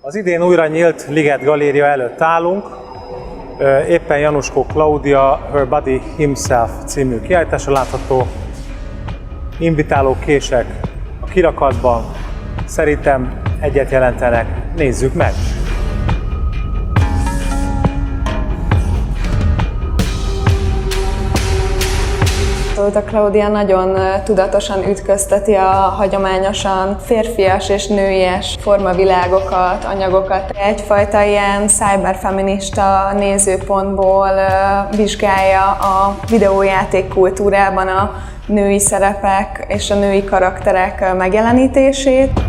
Az idén újra nyílt Liget Galéria előtt állunk. Éppen Januskó Klaudia Her Body Himself című kiállításon látható invitáló kések a kirakatban. Szerintem egyet jelentenek. Nézzük meg! A Klaudia nagyon tudatosan ütközteti a hagyományosan férfias és nőies formavilágokat, anyagokat. Egyfajta ilyen cyberfeminista nézőpontból vizsgálja a videójáték kultúrában a női szerepek és a női karakterek megjelenítését.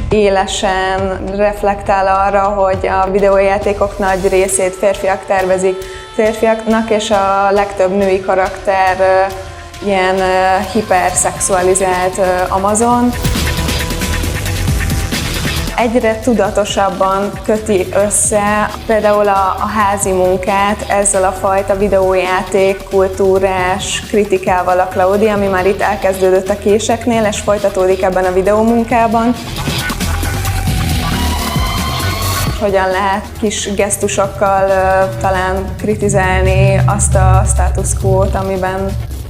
Élesen reflektál arra, hogy a videójátékok nagy részét férfiak tervezik férfiaknak, és a legtöbb női karakter ilyen hiperszexualizált amazon. Egyre tudatosabban köti össze például a házi munkát ezzel a fajta videójáték kultúrás kritikával a Klaudia, ami már itt elkezdődött a késeknél, és folytatódik ebben a videómunkában. Hogyan lehet kis gesztusokkal talán kritizálni azt a status quo-t, amiben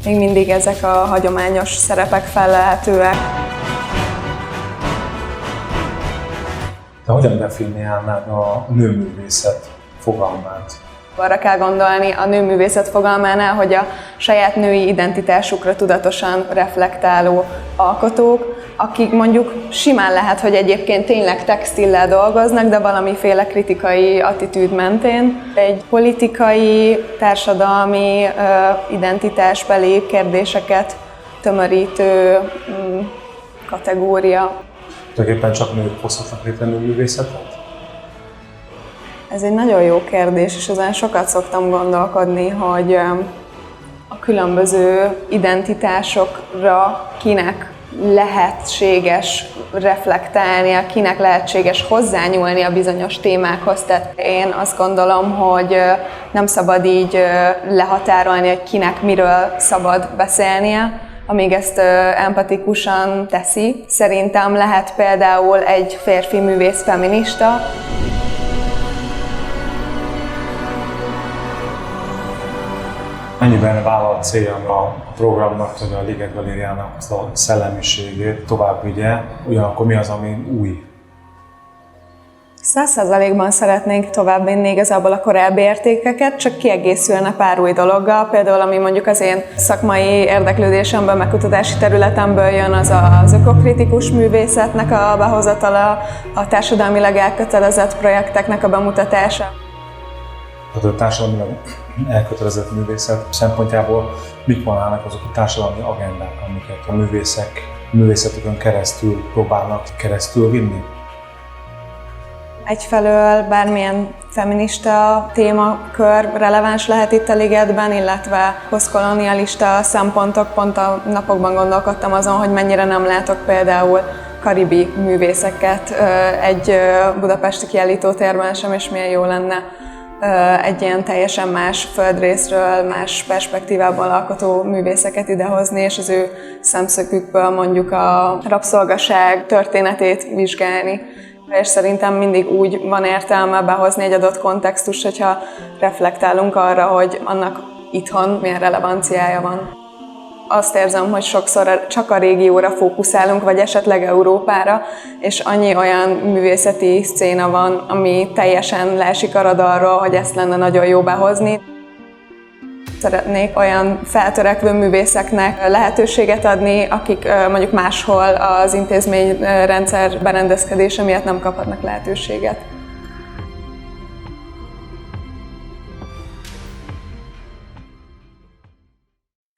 még mindig ezek a hagyományos szerepek fellelhetőek. De hogyan definiálnád a nőművészet fogalmát? Arra kell gondolni a nőművészet fogalmánál, hogy a saját női identitásukra tudatosan reflektáló alkotók, akik mondjuk simán lehet, hogy egyébként tényleg textillel dolgoznak, de valamiféle kritikai attitűd mentén. Egy politikai, társadalmi, identitásbeli kérdéseket tömörítő kategória. Tulajdonképpen csak nők hozhatnak létre nőművészetet? Ez egy nagyon jó kérdés, és ezen sokat szoktam gondolkodni, hogy a különböző identitásokra kinek lehetséges reflektálnia, kinek lehetséges hozzányúlni a bizonyos témákhoz. Tehát én azt gondolom, hogy nem szabad így lehatárolni, hogy kinek miről szabad beszélnie, amíg ezt empatikusan teszi. Szerintem lehet például egy férfi művész feminista. Mennyiben vállalt célja a programnak, hogy a Liget Galériának a szellemiségét tovább vigye, ugyanakkor mi az, ami új? 100%-ban szeretnénk továbbvinni igazából a korábbi értékeket, csak kiegészülne pár új dologgal. Például, ami mondjuk az én szakmai érdeklődésemből, meg kutatási területemből jön, az ökokritikus művészetnek a behozatala, a társadalmilag elkötelezett projekteknek a bemutatása. Tehát a társadalmilag elkötelezett művészet szempontjából mik vannak azok a társadalmi agendák, amiket a művészetükön keresztül próbálnak vinni? Egyfelől bármilyen feminista témakör releváns lehet itt a Ligetben, illetve posztkolonialista szempontok. Pont a napokban gondolkodtam azon, hogy mennyire nem látok például karibi művészeket egy budapesti kiállítótérben sem, és milyen jó lenne egy ilyen teljesen más földrészről, más perspektívából alkotó művészeket idehozni, és az ő szemszögükből mondjuk a rabszolgaság történetét vizsgálni. És szerintem mindig úgy van értelme behozni egy adott kontextust, hogyha reflektálunk arra, hogy annak itthon milyen relevanciája van. Azt érzem, hogy sokszor csak a régióra fókuszálunk, vagy esetleg Európára, és annyi olyan művészeti szcéna van, ami teljesen leesik a radarról, hogy ezt lenne nagyon jó behozni. Szeretnék olyan feltörekvő művészeknek lehetőséget adni, akik mondjuk máshol az intézményrendszer berendezkedése miatt nem kaphatnak lehetőséget.